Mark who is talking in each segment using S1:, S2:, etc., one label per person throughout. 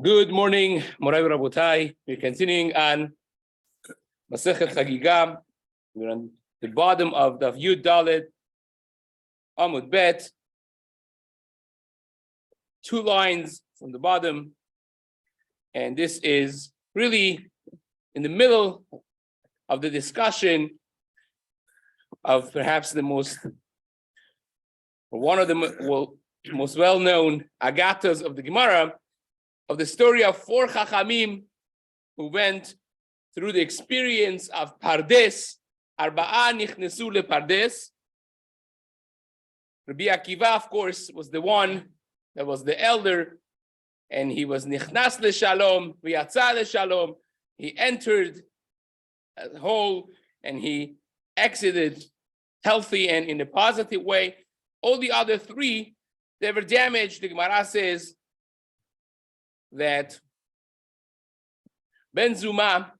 S1: Good morning, Morai Rabotai. We're continuing on Masechet Chagigah. We're on the bottom of the Yud Dalet, Amud Bet. 2 lines from the bottom. And this is really in the middle of the discussion of perhaps one of the most well-known agatas of the Gemara, of the story of 4 Chachamim who went through the experience of Pardes. Arba'a nichnesu lePardes. Rabbi Akiva, of course, was the one that was the elder, and he was nichnas leShalom, v'yatza leShalom. He entered whole, and he exited healthy and in a positive way. All the other 3, they were damaged. The Gemara says that Ben Zuma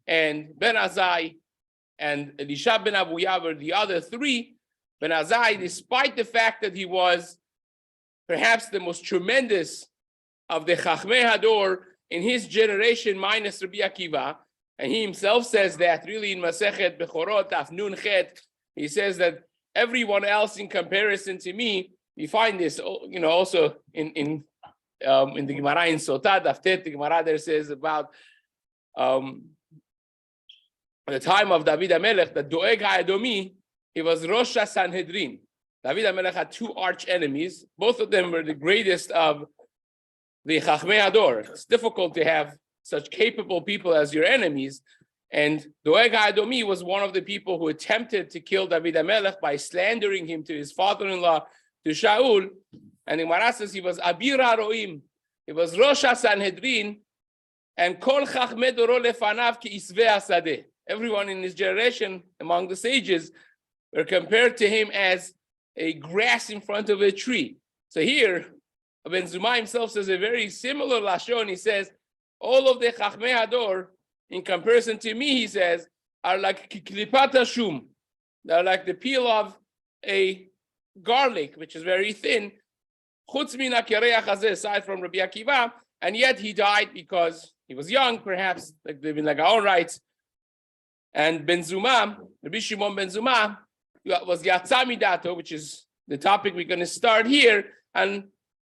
S1: and Ben Azai and Elisha ben Abuya were the other 3. Ben Azai, despite the fact that he was perhaps the most tremendous of the Chachmei Hador in his generation, minus Rabbi Akiva, and he himself says that really in Masechet Bechorot, Af Nun Chet, he says that everyone else in comparison to me, we find this, also in the Gemara in Sotah, Daftet, the Gemara there says about the time of David HaMelech, that Doeg HaEdomi, he was Rosh Sanhedrin. David HaMelech had 2 arch enemies. Both of them were the greatest of the Chachmei Hador. It's difficult to have such capable people as your enemies. And Doeg HaEdomi was one of the people who attempted to kill David HaMelech by slandering him to his father-in-law, to Shaul. And the Gemara says he was Abir HaRoim. He was Rosh Sanhedrin, and Kol Chachmei Doro lefanav ki isvei hasadeh. Everyone in his generation, among the sages, were compared to him as a grass in front of a tree. So here, Ben Zuma himself says a very similar lashon. He says, all of the Chachmei Hador, in comparison to me, he says, are like klipat hashum. They're like the peel of a garlic, which is very thin. Chutz min hakereach hazeh, aside from Rabbi Akiva, and yet he died because he was young, perhaps like living like our own rights. And Ben Zuma, Rabbi Shimon Ben Zuma, was yatza midato, which is the topic we're going to start here. And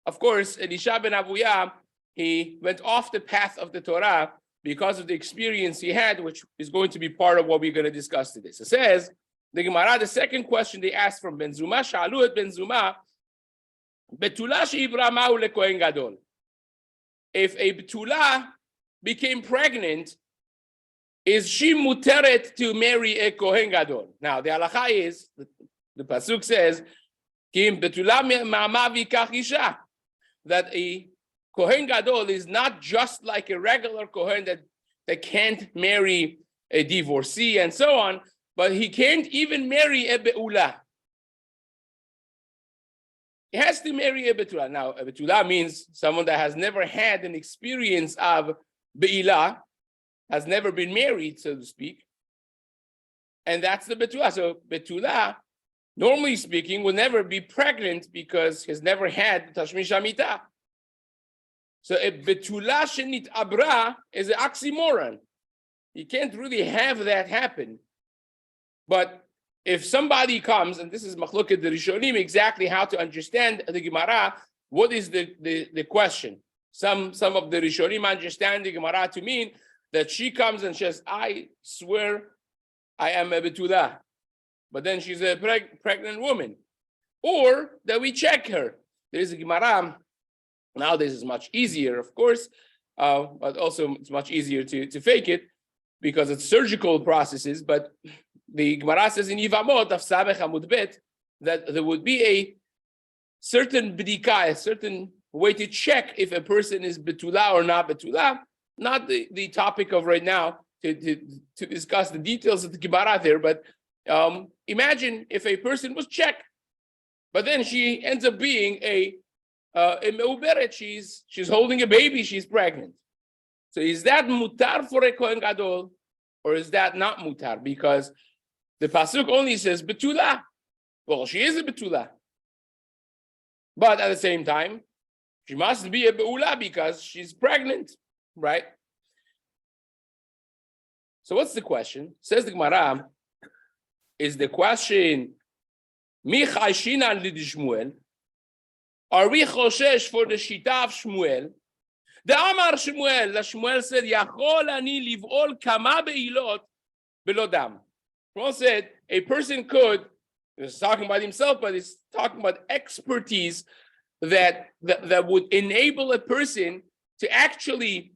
S1: of course, Elisha ben Abuya, he went off the path of the Torah because of the experience he had, which is going to be part of what we're going to discuss today. So it says, the Gemara, the second question they asked from Ben Zuma, Sha'alu et Ben Zuma, Betula she'ivra ma'u lekohen gadol. If a Betula became pregnant, is she muteret to marry a kohen gadol? Now the halacha is, the pasuk says, Kim Betula ma'ama v'ikach isha, that a kohen gadol is not just like a regular kohen that can't marry a divorcee and so on, but he can't even marry a be'ula. He has to marry a betula. Now, a betula means someone that has never had an experience of be'ilah, has never been married, so to speak. And that's the betula. So betula, normally speaking, will never be pregnant because he's never had tashmish hamita. So a betula shenit abra is an oxymoron. You can't really have that happen. But if somebody comes, and this is machloket the Rishonim, exactly how to understand the Gemara, what is the question? Some of the Rishonim understand the Gemara to mean that she comes and says, I swear I am a betula, but then she's a pregnant woman. Or that we check her. There's a Gemara, nowadays it's much easier, of course, but also it's much easier to fake it because it's surgical processes, but the Gemara says in Yivamot of Samech Amud Bet that there would be a certain b'dika, a certain way to check if a person is betula or not betula. Not the topic of right now to discuss the details of the Gemara there, but imagine if a person was checked, but then she ends up being a meuberet, she's holding a baby, she's pregnant. So is that mutar for a kohen gadol, or is that not mutar? Because the pasuk only says betula. Well, she is a betula. But at the same time, She must be a be'ula because she's pregnant, right? So what's the question? Says the Gemara, is the question, Mi chayshinan li Shmuel? Are we choshesh for the shita of Shmuel? The Amar Shmuel, the Shmuel said, Yachol ani liv'ol kama be'ilot be'lo dam. Shmuel said, a person could, he's talking about himself, but he's talking about expertise that would enable a person to actually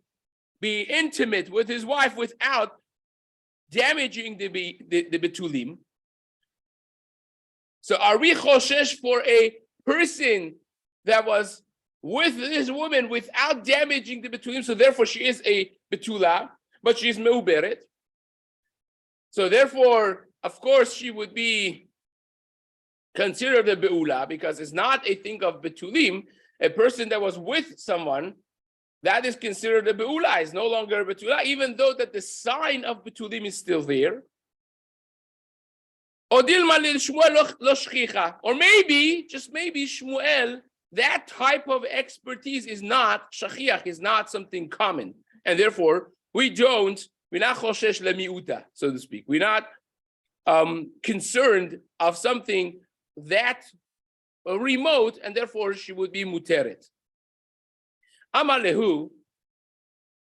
S1: be intimate with his wife without damaging the betulim. So are we choshesh for a person that was with this woman without damaging the betulim? So therefore she is a betula, but she's meuberet. So therefore, of course, she would be considered a beula because it's not a thing of betulim. A person that was with someone, that is considered a beula, is no longer a betula, even though that the sign of betulim is still there. Or maybe, just maybe Shmuel, that type of expertise is not shachiach, is not something common. And therefore, we're not choshesh lemiuta, so to speak. We're not concerned of something that remote, and therefore she would be muteret. Amar lehu,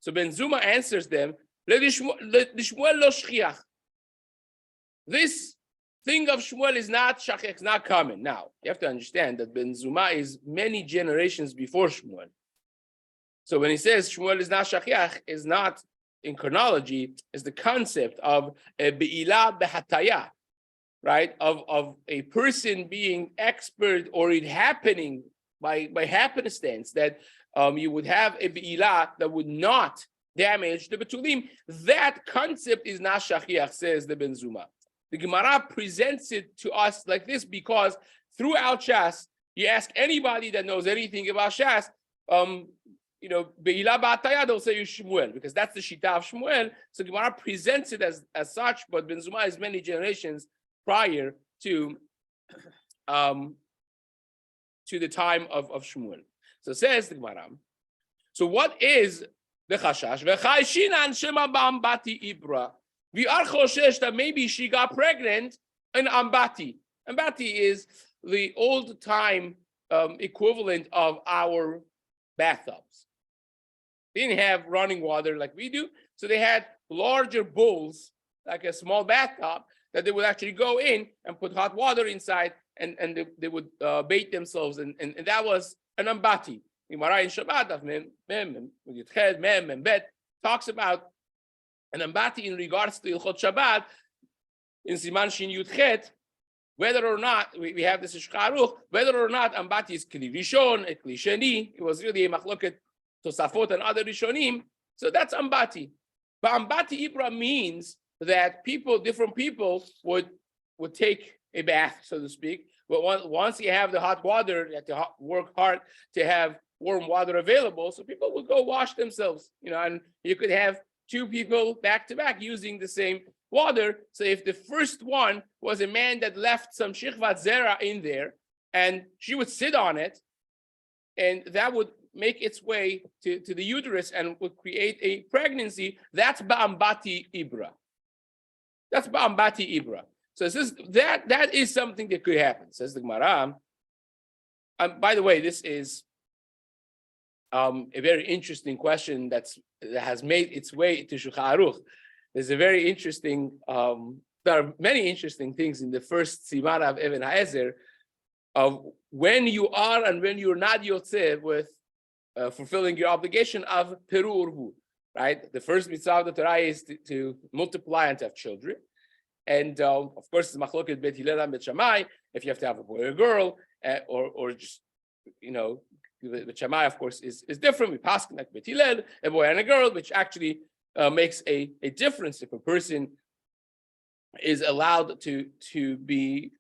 S1: so Ben Zuma answers them, Shmuel lo shchiach. This thing of Shmuel is not shachich, it's not common. Now, you have to understand that Ben Zuma is many generations before Shmuel. So when he says Shmuel is not shachich, is not in chronology, is the concept of a be'ilah behataya, right? Of a person being expert or it happening by happenstance that you would have a be'ilah that would not damage the betulim. That concept is not shachiach, says the Ben Zuma. The Gemara presents it to us like this because throughout Shas, you ask anybody that knows anything about Shas, be'ilah ba'ataya, they'll say you Shmuel, because that's the shita of Shmuel. So Gemara presents it as such, but Ben Zuma is many generations prior to the time of Shmuel. So says the Gemara. So what is the chashash? V'chayshinan shema ba'ambati ibra. We are choshesh that maybe she got pregnant in ambati. Ambati is the old time equivalent of our bathtubs. They didn't have running water like we do, so they had larger bowls, like a small bathtub, that they would actually go in and put hot water inside, and they would bathe themselves, and that was an ambati. Gemara in Shabbat, Mem Bet, talks about an ambati in regards to Ilchot Shabbat in Siman Shin Yud Chet, whether or not we have this Shcharuch, whether or not ambati is Kli Rishon, Kli Sheni. It was really a machloket Tosafot and other Rishonim. So that's ambati. But ambati ibra means that different people would take a bath, so to speak. But once you have the hot water, you have to work hard to have warm water available. So people would go wash themselves, and you could have two people back to back using the same water. So if the first one was a man that left some shichvat zera in there, and she would sit on it, and that would make its way to the uterus and would create a pregnancy, that's ba'ambati ibra. That's ba'ambati ibra. So that is something that could happen, says the Gemara. By the way, this is a very interesting question that has made its way to Shulchan Aruch. There's a very interesting, there are many interesting things in the first Simana of Even HaEzer of when you are and when you're not yotzeh with fulfilling your obligation of Peru Urhu, right? The first mitzvah of the Torah is to multiply and to have children. And of course, it's machloket bet Hillel and bet Shammai, if you have to have a boy or a girl, or just, Bet Shammai, of course, is different. We pass like bet Hillel, a boy and a girl, which actually makes a difference if a person is allowed to be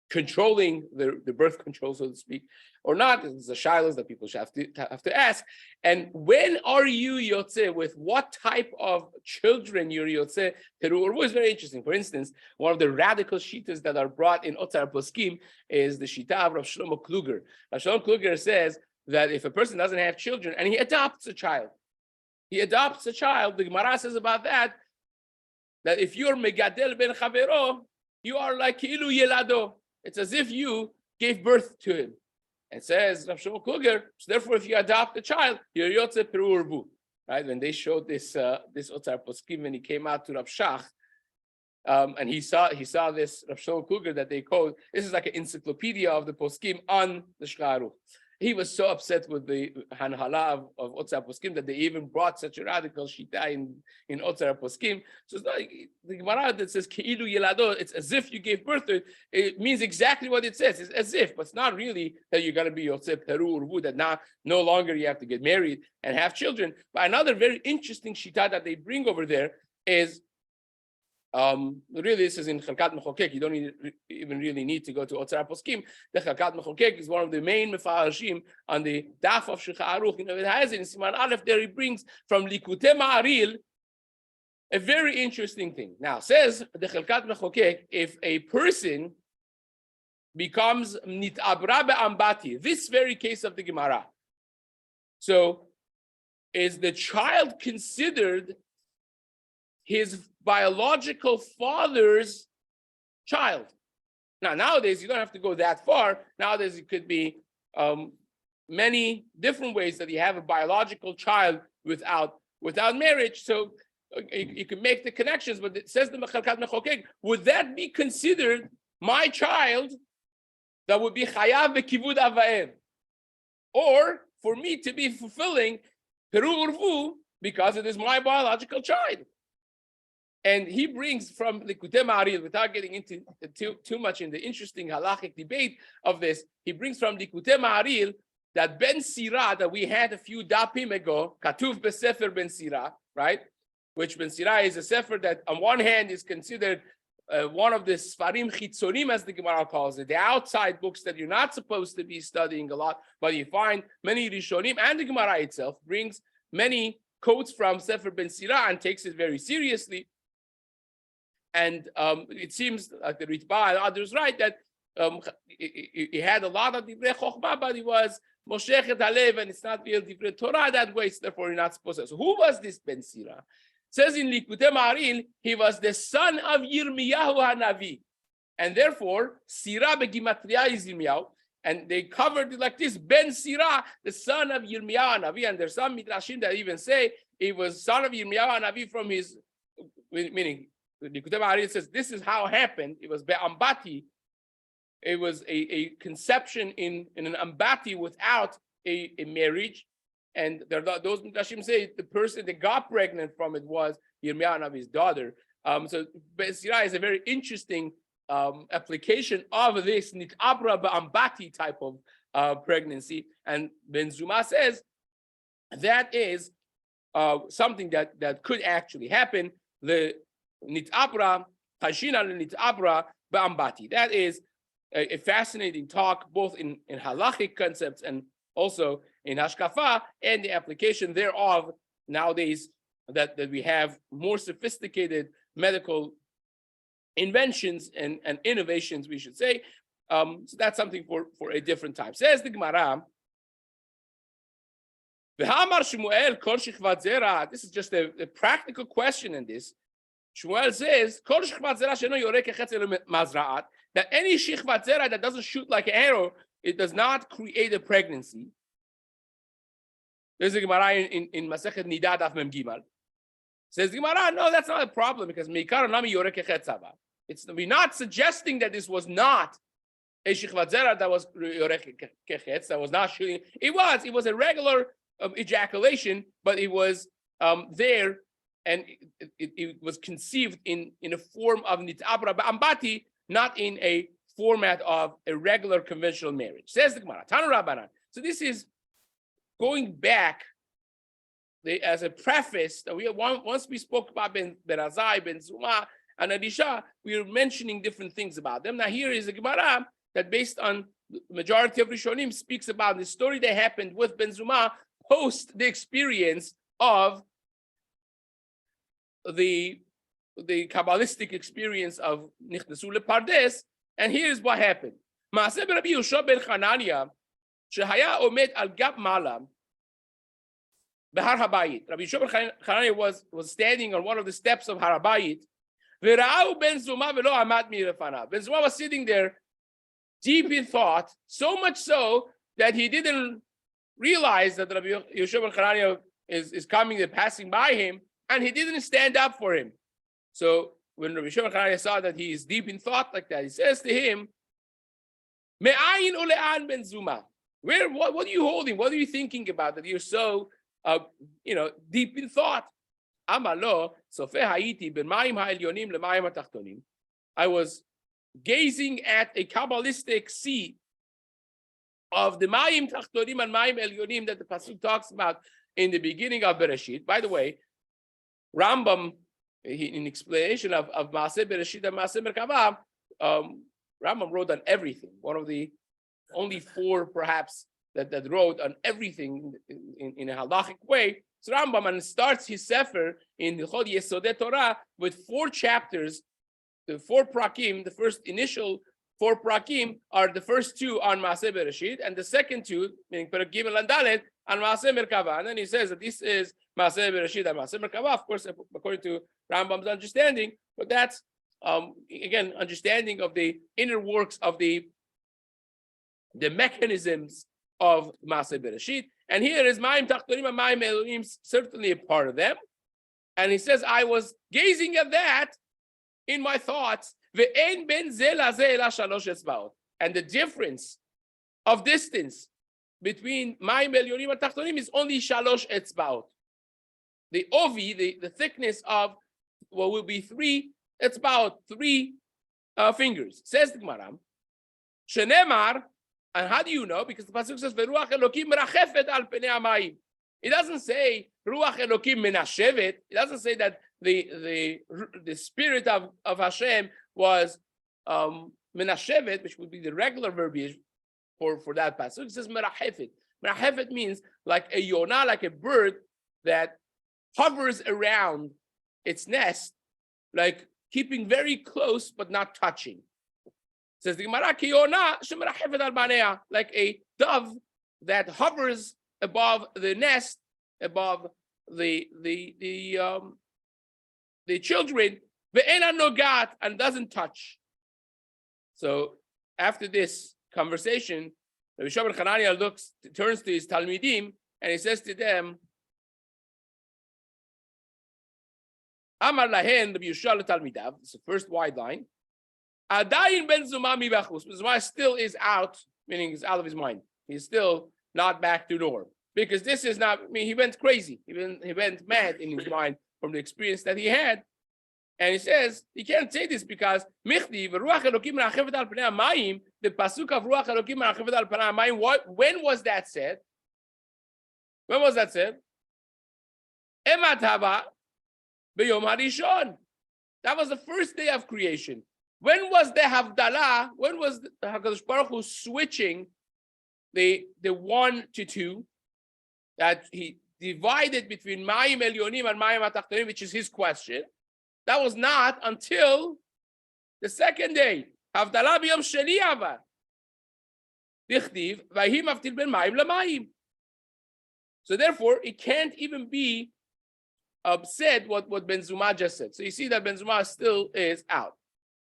S1: controlling the birth control, so to speak, or not. It's the shilas that people should have to ask. And when are you yotzeh? With what type of children you're yotzeh? Teruah is very interesting. For instance, one of the radical shitas that are brought in Otzar Poskim is the shita of Rav Shlomo Kluger. Rav Shlomo Kluger says that if a person doesn't have children and he adopts a child, the Gemara says about that if you're megadel ben chavero, you are like ki'ilu yelado. It's as if you gave birth to him. It says Rav Shlomo Kluger, so therefore if you adopt a child, you're yotze peru urvu. Right? When they showed this Otzar Poskim when he came out to Rav Shach, and he saw this Rav Shlomo Kluger that they called, this is like an encyclopedia of the Poskim on the Shulchan Aruch. He was so upset with the Hanhala of Otzar Poskim that they even brought such a radical shita in Otzar Poskim. So it's not like the Gemara that says Ki'ilu Yelado, it's as if you gave birth to it. It means exactly what it says. It's as if, but it's not really that you're going to be Yotzei Peru Urvu, that now no longer you have to get married and have children. But another very interesting shita that they bring over there is really, this is in Chalkat Mechokek. You don't even really need to go to Otzar Poskim. The Chalkat Mechokek is one of the main mefarashim on the Daf of Shulchan Aruch. It has in Siman Aleph there. He brings from Likutei Ma'aril a very interesting thing. Now says the Chalkat Mechokek, if a person becomes nitabra be'ambati, this very case of the Gemara, so is the child considered his biological father's child? Now, nowadays, you don't have to go that far. Nowadays, it could be many different ways that you have a biological child without marriage. So you can make the connections, but it says the Chalkat Mechokek, would that be considered my child that would be chayav v'kivud avaim? Or for me to be fulfilling peru urvu because it is my biological child? And he brings from Likutei Ma'aril, without getting into too much in the interesting halachic debate of this, he brings from Likutei Ma'aril that Ben Sira that we had a few dapim ago, Katuv Besefer Ben Sira, right? Which Ben Sira is a sefer that on one hand is considered one of the Sfarim Chitzonim, as the Gemara calls it, the outside books that you're not supposed to be studying a lot, but you find many Rishonim, and the Gemara itself brings many quotes from Sefer Ben Sira and takes it very seriously. And it seems like the Ritba and others write that he had a lot of Divrei Chochmah, but he was Moshechet Alev, and it's not real Divrei Torah that way, so therefore you're not supposed to. So who was this Ben Sira? It says in Likutei Ma'aril, he was the son of Yirmiyahu HaNavi. And therefore, Sira begimatria is Yirmiyahu. And they covered it like this, Ben Sira, the son of Yirmiyahu HaNavi. And there's some Midrashim that even say he was son of Yirmiyahu HaNavi from his, meaning, the Likutei Ma'aril says this is how it happened. It was be'ambati. It was a conception in an ambati without a marriage. And those Midrashim say the person that got pregnant from it was Yirmiyahu Navi's daughter. So Ben Sira is a very interesting application of this nitabra be'ambati type of pregnancy. And Ben Zuma says that is something that could actually happen. The nitabra, chashina nitabra be'ambati. That is a fascinating talk, both in halachic concepts and also in hashkafa, and the application thereof nowadays that we have more sophisticated medical inventions and innovations, we should say. So that's something for a different time. Says the Gemara, this is just a practical question in this. Shmuel says, that any shichvat zera that doesn't shoot like an arrow, it does not create a pregnancy. There's a Gemara in Masechet Nida Daf Mem Gimal. Says the Gemara, no, that's not a problem because meikar nami yorek echet. We're not suggesting that this was not a shichvat zera that was yorek echet, that was not shooting. It was a regular ejaculation, but it was there, and it was conceived in a form of nitabra ba'ambati, not in a format of a regular conventional marriage. Says the Gemara, Tanu Rabbanan. So this is going back as a preface that once we spoke about Ben Azai, Ben Zuma, and Adisha, we were mentioning different things about them. Now here is a Gemara that, based on the majority of Rishonim, speaks about the story that happened with Ben Zuma post the experience of the Kabbalistic experience of Nichnasu LePardes, and here's what happened. Maaseh Rabbi Yosha ben Chananya, Shehaya omed al gab malam behar habayit. Rabbi Shlomo Hanania was standing on one of the steps of Har Habayit. V'ra'u ben Zuma v'lo amad mirefanav. Ben Zuma was sitting there, deep in thought, so much so that he didn't realize that Rabbi Shlomo Hanania is coming and passing by him, and he didn't stand up for him. So when Rabbi Shlomo Hanania saw that he is deep in thought like that, he says to him, Me'ayin ule'an ben Zuma. What are you holding? What are you thinking about that you're so, deep in thought? Amalo, Sofeh Haiti, ben Ma'im ha'elyonim le'ma'im ha'tachtonim. I was gazing at a Kabbalistic sea of the Ma'im Tachtonim and Ma'im Elyonim that the Pasuk talks about in the beginning of Bereshit. By the way, Rambam, in explanation of Maaseh Bereshit and Maaseh Merkavah, Rambam wrote on everything. One of the only four, perhaps, that wrote on everything in a halachic way. So Rambam starts his sefer in the Chod Yesodei Torah with 4 chapters. The 4 prakim, the first initial 4 prakim, are the first 2 on Maaseh Bereshit, and the second 2, meaning Perek Gimel and Dalet, on Maaseh Merkavah. And then he says that this is Maaseh Bereshit and Maaseh Merkavah, of course, according to Rambam's understanding. But that's again understanding of the inner works of the mechanisms of Maaseh Bereshit. And here is Ma'im Tachtonim and Ma'im Elohim, certainly a part of them. And he says, I was gazing at that in my thoughts, and the difference of distance between Ma'im Elyonim and Tachtonim is only shalosh etzbaot. The ovi, the thickness of what will be 3, it's about 3 fingers. Says the Gemara, Shenemar, and how do you know? Because the pasuk says, "Veruach Elokim merachefet al penei hamayim." It doesn't say Ruach Elokim menashevet. It doesn't say that the spirit of Hashem was menashevet, which would be the regular verbiage for that passage. It says merachefet. Merachefet means like a yonah, like a bird that hovers around its nest, like keeping very close but not touching. Says the Gemara, ki yonah shemerachefet al banea, like a dove that hovers above the nest, above the children, ve'ena nogat, and doesn't touch. So after this conversation, Rabbi Shlomo Hanania turns to his Talmidim, and he says to them, Amar lahen Rabbi Yishal Talmidav, it's the first wide line, Adayin ben Zuma mi bachus, Zuma still is out, meaning he's out of his mind. He's still not back to norm. Because this is not, he went crazy. He went mad in his mind from the experience that he had. And he says, he can't say this because Michdi, Ruach Elokim merachefet al penei hamayim, the pasuk of Ruach Elokim merachefet al penei hamayim, when was that said? When was that said? Emat hava b'yom harishon. That was the first day of creation. When was the Havdalah? When was the HaKadosh Baruch Hu switching the 1 to 2? That he divided between Ma'im Elyonim and Ma'im HaTachtonim, which is his question. That was not until the second day. Havdalah b'yom sheni avar. Dichtiv, v'hi maftil ben Ma'im leMa'im. So therefore, it can't even be said what Ben Zuma just said. So you see that Ben Zuma still is out.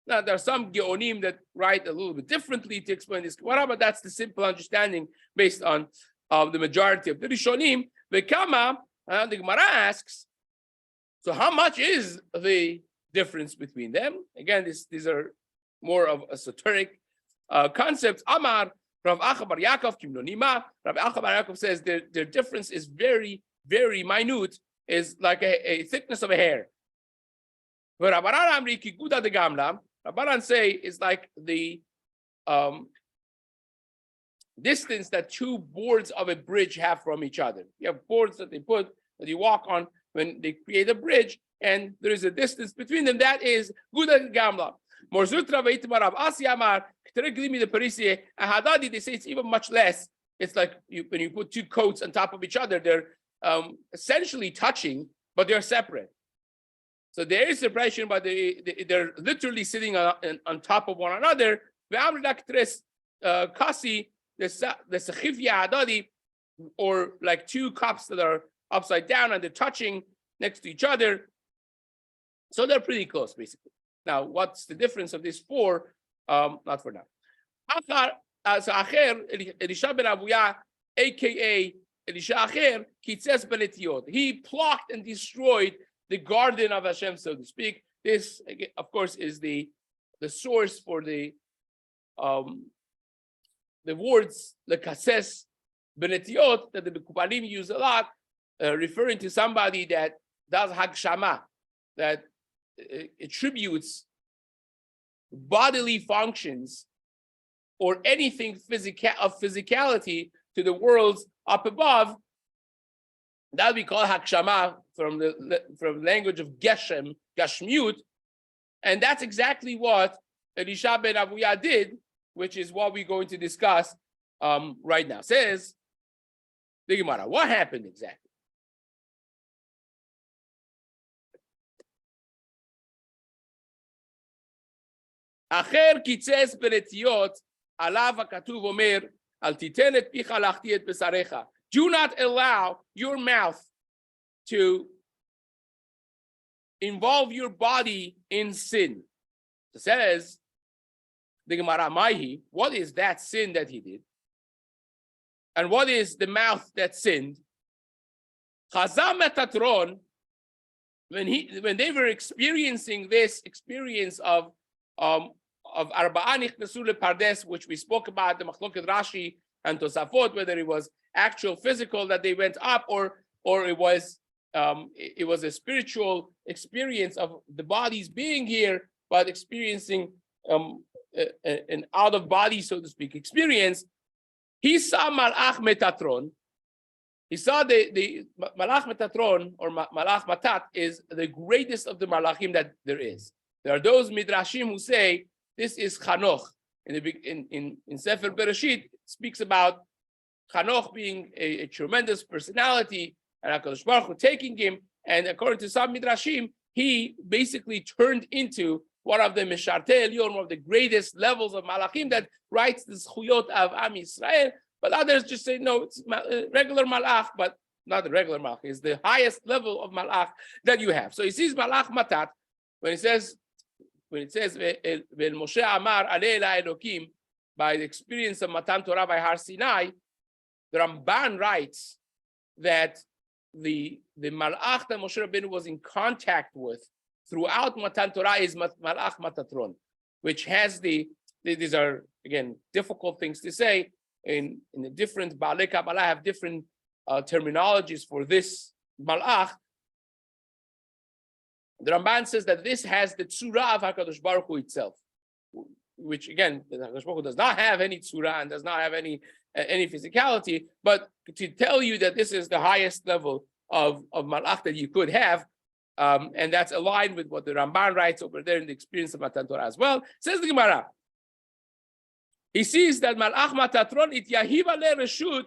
S1: Now, there are some Geonim that write a little bit differently to explain this. But that's the simple understanding based on the majority of the Rishonim. The Gemara asks, so how much is the difference between them? Again, these are more of esoteric concepts. Amar, Rav Acha bar Yaakov Kimnonima. Rav Acha bar Yaakov says their difference is very, very minute, is like a thickness of a hair. Rabbanan Amri Kiguda de Gamla. Rabbanan say is like the distance that 2 boards of a bridge have from each other. You have boards that that you walk on when they create a bridge, and there is a distance between them. That is Guda Gamla. Morzutra Veitmar Rav Asi Amar Ktereglimi de Parisi Hadadi. They say it's even much less. It's like when you put 2 coats on top of each other, they're essentially touching, but they're separate. So there is separation, but they're literally sitting on top of one another. Kasi the Sechivya Adadi, or like two cups that are upside down and they're touching next to each other. So they're pretty close, basically. Now, what's the difference of these four? Not for now. So Acher, Elisha ben Avuya, aka Elisha Acher, Kitzes Benetiot. He plucked and destroyed the garden of Hashem, so to speak. This, of course, is the source for the words lekasses benetiot that the Mekubalim use a lot, referring to somebody that does hagshama, that attributes bodily functions or anything of physicality to the worlds up above. That would be called hagshama from the language of geshem, gashmiut, and that's exactly what Elisha ben Avuya did, which is what we're going to discuss right now. Says the Gemara, what happened exactly? Acher kitzes benetiot alav hakatuv omer al titen et picha lachti et besarecha. Do not allow your mouth to involve your body in sin. It says the Gemara, Maihi, what is that sin that he did? And what is the mouth that sinned? Chazam etatron, when they were experiencing this experience of Arba'a nichnasu lepardes, which we spoke about, the Machloket Rashi and Tosafot, whether it was actual physical that they went up, or it was a spiritual experience of the bodies being here, but experiencing an out of body, so to speak, experience. He saw Malach Metatron. He saw the Malach Metatron, or Malach Matat, is the greatest of the Malachim that there is. There are those Midrashim who say this is Chanoch. In Sefer Bereshit, it speaks about Chanoch being a tremendous personality, and HaKadosh Baruch Hu taking him, and according to some Midrashim, he basically turned into one of the Meshartei Elyon, one of the greatest levels of Malachim that writes the Zchuyot of Am Yisrael. But others just say, no, it's regular Malach, but not the regular Malach. It's the highest level of Malach that you have. So he sees Malach Matat, when it says, Vel Moshe Amar Alei Ela Elokim, by the experience of Matan Torah by Har Sinai, the Ramban writes that the Malach that Moshe Rabbeinu was in contact with throughout Matan Torah is Malach Matatron, which has these are, again, difficult things to say. In the different Baalei Kabbalah have different terminologies for this Malach. The Ramban says that this has the tzura of HaKadosh Baruch Hu itself, which again, the HaKadosh Baruch Hu does not have any tzura and does not have any physicality, but to tell you that this is the highest level of Malach that you could have, and that's aligned with what the Ramban writes over there in the experience of Matan Torah as well. Says the Gemara, he sees that Malach Matatron it yahiva le reshut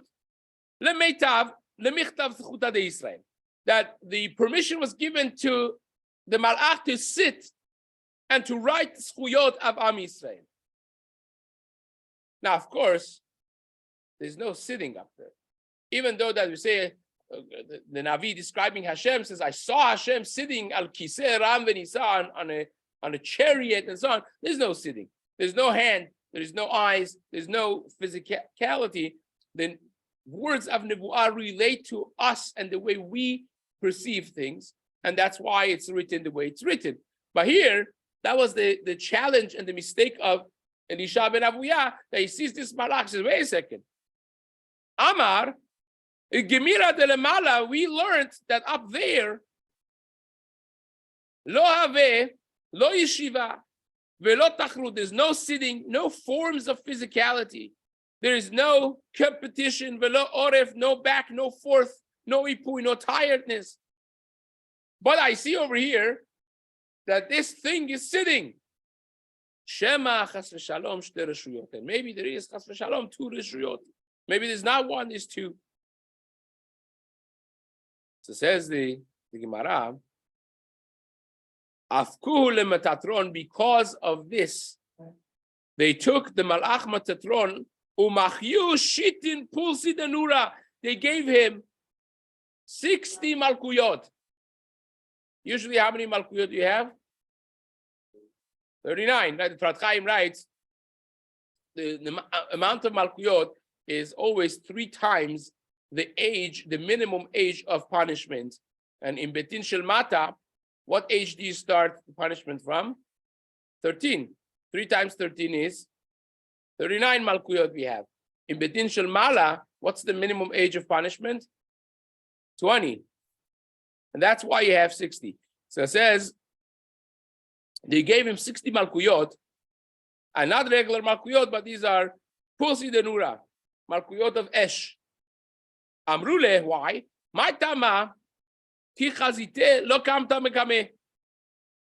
S1: lemeitav lemichtav zchuta de Israel, that the permission was given to the Malach to sit and to write Zchuyot of Am Yisrael. Now, of course, there's no sitting up there. Even though that we say, the Navi describing Hashem says, I saw Hashem sitting al kiseh ram v'nisa on a chariot and so on. There's no sitting. There's no hand. There's no eyes. There's no physicality. The words of Nebuah relate to us and the way we perceive things. And that's why it's written the way it's written. But here, that was the challenge and the mistake of Elisha ben Avuya, that he sees this malach, says, wait a second. Amar, Gemira de Lemala, we learned that up there, Lo have, lo yeshiva, velo tachru, there's no sitting, no forms of physicality. There is no competition, velo oref, no back, no forth, no ipui, no tiredness. But I see over here that this thing is sitting. Shema chas v'shalom shte reshuyot. And maybe there is chas v'shalom two reshuyot. Maybe there's not one, there's two. So says the Gemara, Afkuhu lemetatron, because of this, they took the Malach Matatron Umachyu shitin pulsi denura. They gave him 60 malkuyot. Usually, how many malkuyot do you have? 39. Right? The Trat Chaim writes, the amount of malkuyot is always 3 times the age, the minimum age of punishment. And in Betin Shel Mata, what age do you start the punishment from? 13. 3 times 13 is 39 malkuyot we have. In Betin Shel Mala, what's the minimum age of punishment? 20. And that's why you have 60. So it says, they gave him 60 malkuyot, and not regular malkuyot, but these are pulsi denura, malkuyot of esh. Amrule, why? My tama, ki chazite lo kamta mekame.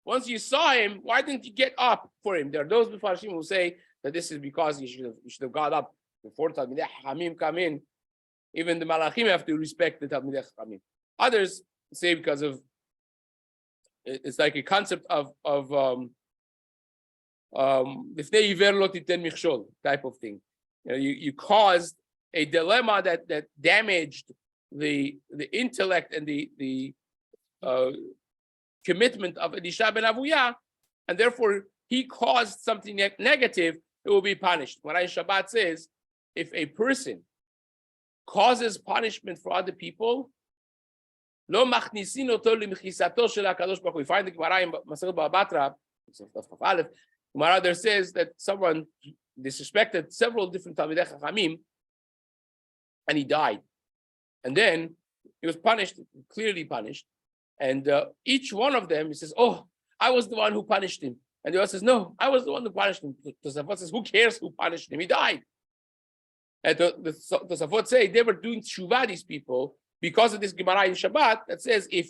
S1: Once you saw him, why didn't you get up for him? There are those Mefarshim who say that this is because you should have got up before Talmidei Chachamim come in. Even the Malachim have to respect the Talmidei Chachamim. Others say because of, it's like a concept of type of thing. You caused a dilemma that damaged the intellect and the commitment of Elisha ben Avuya, and therefore he caused something negative, it will be punished. When Shabbat says, if a person causes punishment for other people, lo machnisin oto limchisato shel HaKadosh Baruch Hu. We find the Gemara in Masechet Baba Batra, Gemara there says that someone disrespected several different Talmidei Chachamim, and he died. And then he was punished, clearly punished. And each one of them, he says, oh, I was the one who punished him. And the other says, no, I was the one who punished him. Tosafot says, who cares who punished him? He died. And the Tosafot say they were doing tshuva, these people, because of this Gemara in Shabbat that says, if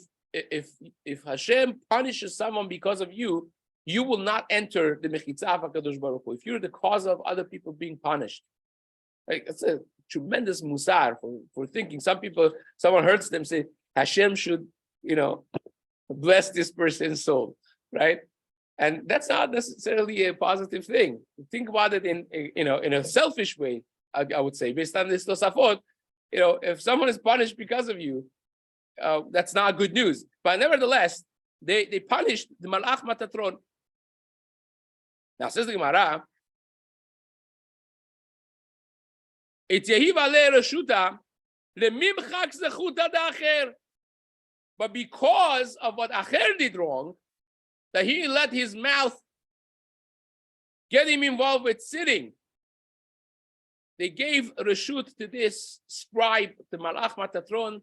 S1: Hashem punishes someone because of you, you will not enter the Mechitzah of HaKadosh Baruch Hu. If you're the cause of other people being punished. Like, it's a tremendous musar for thinking. Someone hurts them, say, Hashem should, bless this person's soul, right? And that's not necessarily a positive thing. Think about it in a selfish way, I would say, based on this Tosafot. If someone is punished because of you, that's not good news. But nevertheless, they punished the Malach Matatron. Now, says the Gemara, but because of what Acher did wrong, that he let his mouth get him involved with sitting, they gave reshut to this scribe, the Malach Matatron,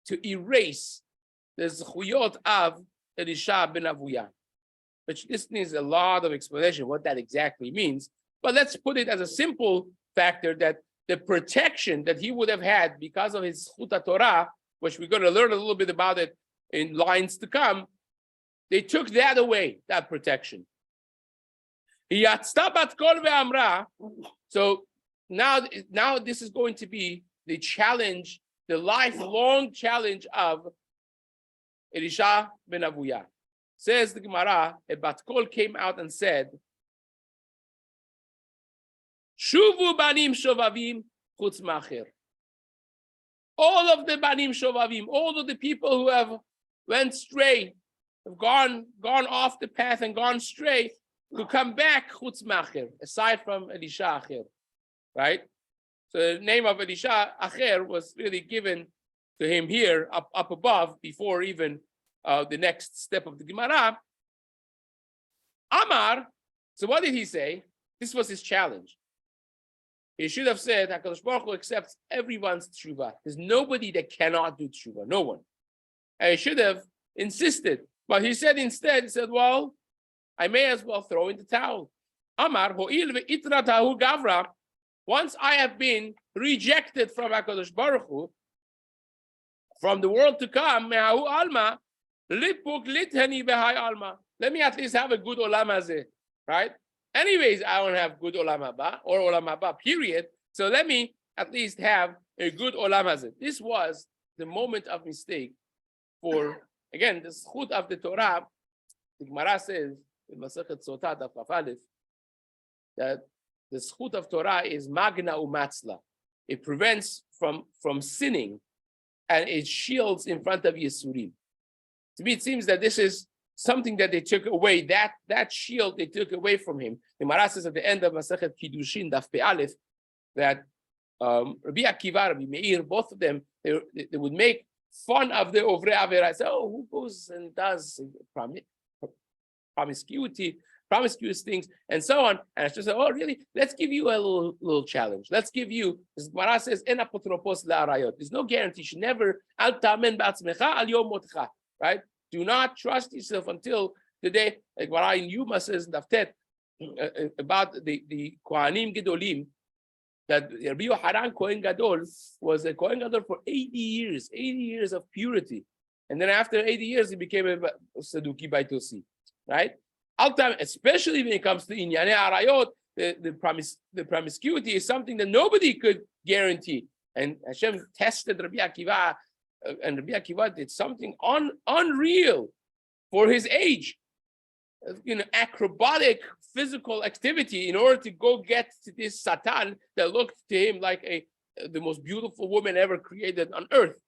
S1: to erase the zechuyot of Elisha ben Avuya. Which this needs a lot of explanation what that exactly means. But let's put it as a simple factor that the protection that he would have had because of his Zchut Torah, which we're going to learn a little bit about it in lines to come, they took that away, that protection. So now this is going to be the challenge, the lifelong challenge of Elisha ben Avuya. Says the Gemara, a bat kol came out and said, Shuvu banim shovavim chutz macher. All of the banim shovavim, all of the people who have went stray, have gone off the path and gone stray, to come back chutz macher, aside from Elisha Acher, right? So the name of Elisha Acher was really given to him here up above before even the next step of the Gemara. Amar, so what did he say? This was his challenge. He should have said, HaKadosh Baruch Hu accepts everyone's tshuva. There's nobody that cannot do tshuva, no one. And he should have insisted. But he said instead, well, I may as well throw in the towel. Amar, ho'il ve'itra tahu gavra, once I have been rejected from HaKadosh Baruch Hu, from the world to come, me'ahu alma, lipuk lithani behai alma. Let me at least have a good olam hazeh, right? Anyways, I don't have good olam haba or olam haba, period. So let me at least have a good olam hazeh. This was the moment of mistake for, again, the zchut of the Torah. The Gemara says in Masechet Sotah Daf Kaf Aleph that the zchut of Torah is magna umatzla. It prevents from sinning, and it shields in front of Yisurim. To me, it seems that this is something that they took away. That shield they took away from him. The Gemara says at the end of Masechet Kiddushin, Daf Pe Aleph, that Rabbi Akiva, Rabbi Meir, both of them, they would make fun of the Ovrei Avera. Say, oh, who goes and does promiscuous things, and so on. And I just say, oh, really? Let's give you a little challenge. Let's give you, as Gemara says, En apotropos la'arayot. There's no guarantee. You should never, al ta'amen ba'atzmecha al yom motcha, right? Do not trust yourself until the day, like Gemara in Yuma says, Daftet, about the Kohanim Gedolim, that Rabbi Yohanan Kohen Gadol was a Kohen Gadol for 80 years of purity. And then after 80 years, he became a Saduki Baitosi, right? Especially when it comes to Inyane Arayot, the promiscuity is something that nobody could guarantee. And Hashem tested Rabbi Akiva, and Rabbi Akiva did something unreal for his age. Acrobatic physical activity in order to go get to this Satan that looked to him like the most beautiful woman ever created on earth.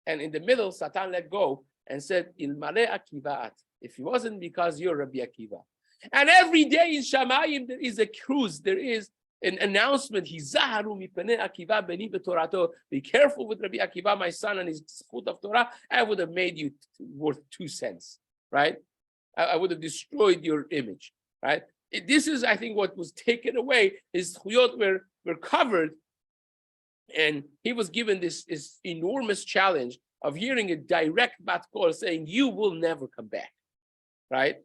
S1: And in the middle, Satan let go and said, Ilmale Akivaat. If it wasn't because you're Rabbi Akiva. And every day in Shamayim, there is a cruise, there is an announcement. Be careful with Rabbi Akiva, my son, and his zchut of Torah. I would have made you worth 2 cents, right? I would have destroyed your image, right? This is, I think, what was taken away. His zchuyot were covered, and he was given this enormous challenge of hearing a direct bat call saying, you will never come back, right?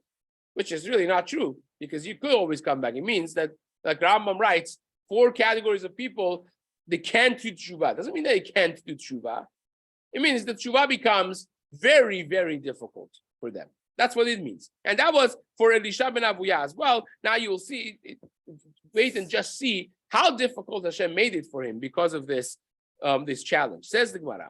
S1: Which is really not true, because you could always come back. It means that, like Rambam writes, 4 categories of people, they can't do tshuva. Doesn't mean they can't do tshuva. It means that tshuva becomes very, very difficult for them. That's what it means. And that was for Elisha ben Avuya as well. Now you will see, wait and just see how difficult Hashem made it for him because of this challenge. Says the Gemara.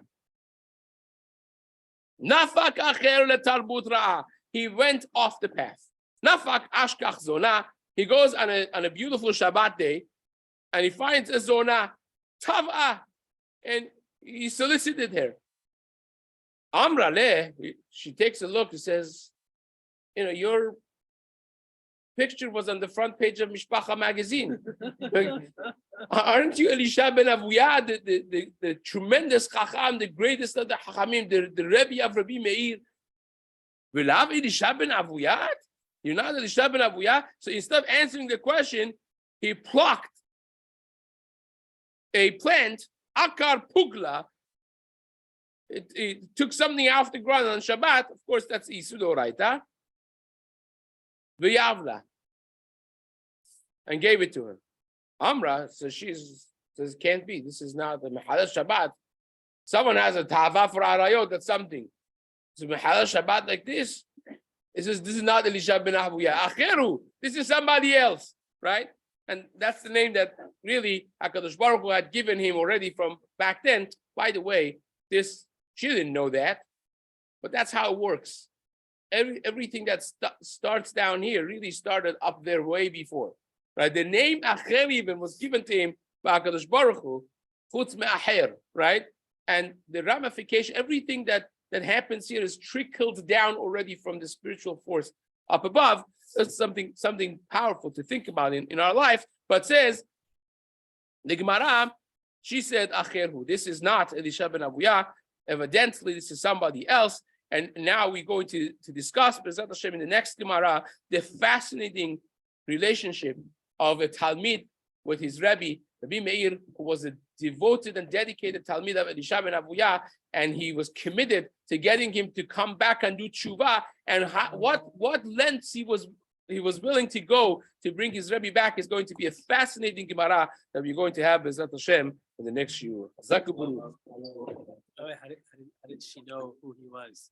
S1: Nafak acher letarbut ra'ah. He went off the path. Nafak ashkach zona. He goes on a beautiful Shabbat day, and he finds a zona, tav'ah, and he solicited her. Amra leh, she takes a look and says, your picture was on the front page of Mishpacha magazine. Aren't you Elisha ben Avuya, the tremendous Chacham, the greatest of the Chachamim, the Rebbe of Rabbi Meir? V'lav Elisha ben Avuya? You're not Elisha ben Avuya? So instead of answering the question, he plucked a plant, Akar Pugla. It took something off the ground on Shabbat. Of course, that's Isur Doraita. V'yavla, and gave it to her. Amra, so she says, can't be. This is not the Mechalel Shabbat. Someone has a tava for Arayot, that's something. So Mechalel Shabbat like this. It says, this is not Elisha ben Avuya. Acheru, this is somebody else, right? And that's the name that really HaKadosh Baruch Hu had given him already from back then. By the way, she didn't know that, but that's how it works. Everything that starts down here really started up there way before, right? The name Acher even was given to him by HaKadosh Baruch Hu, Chutz Me'acher, right? And the ramification, everything that happens here is trickled down already from the spiritual force up above. That's something powerful to think about in our life. But says, the Gemara, she said, Acherhu, this is not Elisha ben Avuya. Evidently, this is somebody else. And now we're going to discuss, B'ezrat Hashem, in the next Gemara, the fascinating relationship of a Talmid with his Rabbi Meir, who was a devoted and dedicated Talmid of Elisha ben Avuya, and he was committed to getting him to come back and do tshuva, and what lengths he was willing to go to bring his Rabbi back is going to be a fascinating Gemara that we're going to have B'ezrat Hashem in the next shiur.
S2: How did she know who he was?